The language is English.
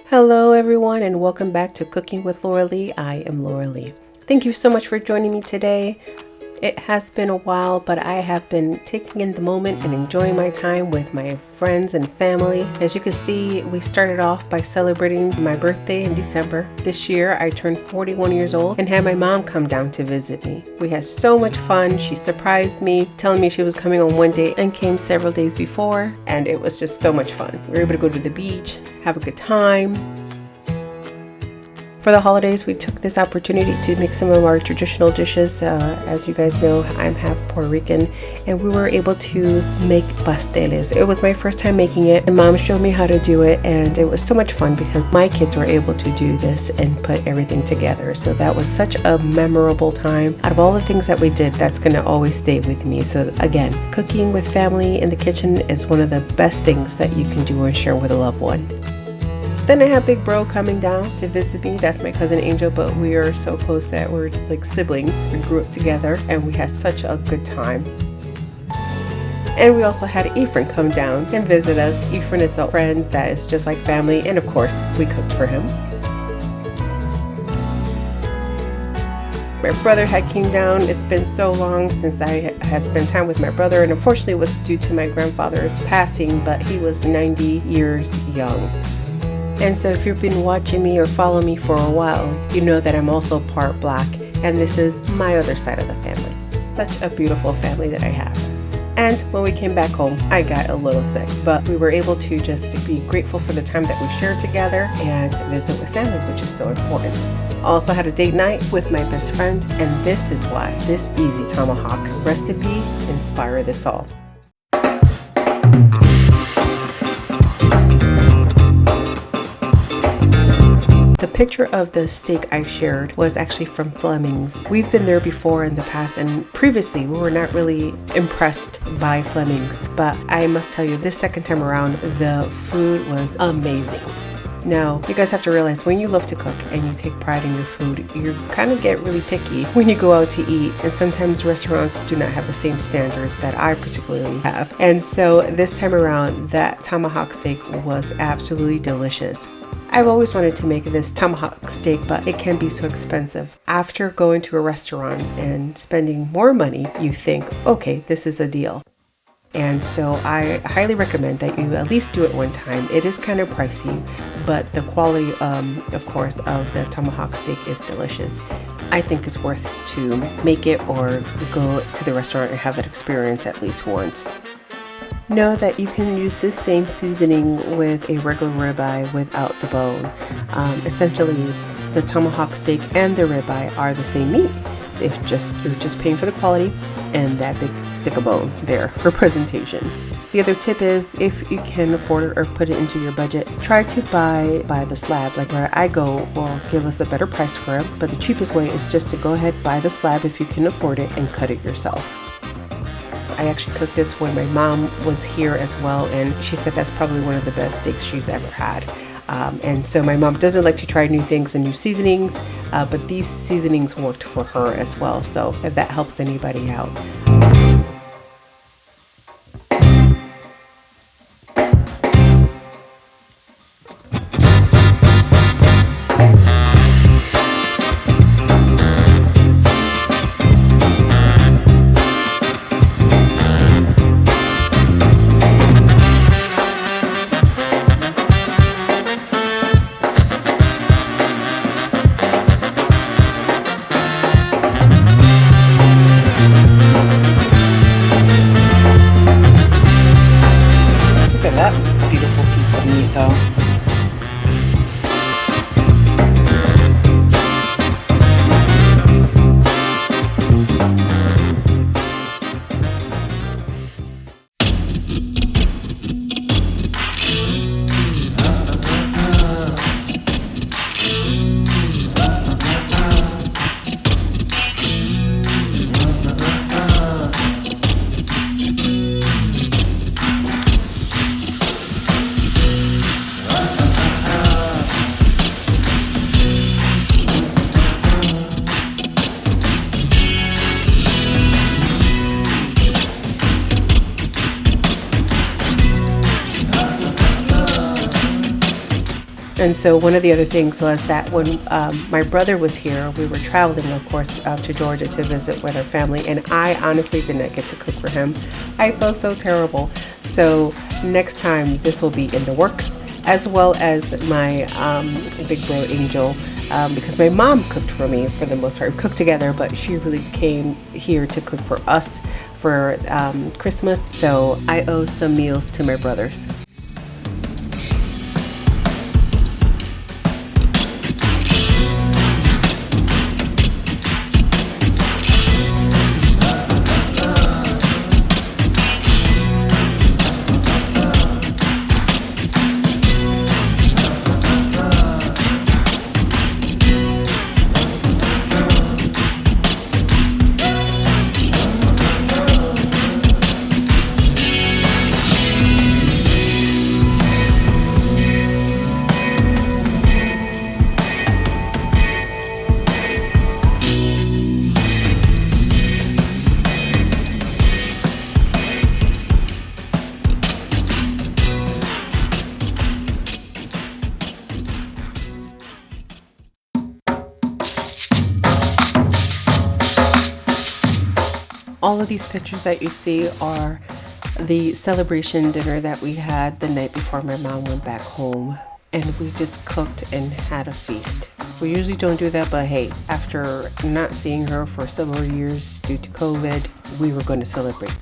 Hello everyone and welcome back to Cooking with Lauralee. I am Lauralee. Thank you so much for joining me today. It has been a while, but I have been taking in the moment and enjoying my time with my friends and family. As you can see, we started off by celebrating my birthday in December. This year, I turned 41 years old and had my mom come down to visit me. We had so much fun. She surprised me, telling me she was coming on one day and came several days before, and it was just so much fun. We were able to go to the beach, have a good time. For the holidays, we took this opportunity to make some of our traditional dishes. As you guys know, I'm half Puerto Rican, and we were able to make pasteles. It was my first time making it, and Mom showed me how to do it, and it was so much fun because my kids were able to do this and put everything together. So that was such a memorable time. Out of all the things that we did, that's going to always stay with me. So again, cooking with family in the kitchen is one of the best things that you can do and share with a loved one. Then I have Big Bro coming down to visit me. That's my cousin Angel, but we are so close that we're like siblings. We grew up together and we had such a good time. And we also had Ephraim come down and visit us. Ephraim is a friend that is just like family, and of course, we cooked for him. My brother had came down. It's been so long since I had spent time with my brother, and unfortunately it was due to my grandfather's passing, but he was 90 years young. And so if you've been watching me or following me for a while, you know that I'm also part Black, and this is my other side of the family. Such a beautiful family that I have. And when we came back home, I got a little sick, but we were able to just be grateful for the time that we shared together and visit with family, which is so important. I also had a date night with my best friend, and this is why this Easy Tomahawk recipe inspired this all. The picture of the steak I shared was actually from Fleming's. We've been there before in the past, and previously we were not really impressed by Fleming's, but I must tell you, this second time around, the food was amazing. Now, you guys have to realize when you love to cook and you take pride in your food, you kind of get really picky when you go out to eat, and sometimes restaurants do not have the same standards that I particularly have. And so this time around, that tomahawk steak was absolutely delicious. I've always wanted to make this tomahawk steak, but it can be so expensive. After going to a restaurant and spending more money, you think, okay, this is a deal. And so I highly recommend that you at least do it one time. It is kind of pricey, but the quality, of course, of the tomahawk steak is delicious. I think it's worth to make it or go to the restaurant and have that experience at least once. Know that you can use this same seasoning with a regular ribeye without the bone. Essentially, the tomahawk steak and the ribeye are the same meat. You're just paying for the quality and that big stick of bone there for presentation. The other tip is, if you can afford it or put it into your budget, try to buy the slab. Like where I go will give us a better price for it, but the cheapest way is just to go ahead, buy the slab if you can afford it, and cut it yourself. I actually cooked this when my mom was here as well, and she said that's probably one of the best steaks she's ever had. And so my mom doesn't like to try new things and new seasonings, but these seasonings worked for her as well. So if that helps anybody out. Beautiful piece of meat though. And so one of the other things was that when my brother was here, we were traveling, of course, to Georgia to visit with our family, and I honestly did not get to cook for him. I felt so terrible. So next time this will be in the works, as well as my big bro Angel, because my mom cooked for me for the most part. We cooked together, but she really came here to cook for us for Christmas. So I owe some meals to my brothers. All of these pictures that you see are the celebration dinner that we had the night before my mom went back home, and we just cooked and had a feast. We usually don't do that, but hey, after not seeing her for several years due to COVID, we were going to celebrate.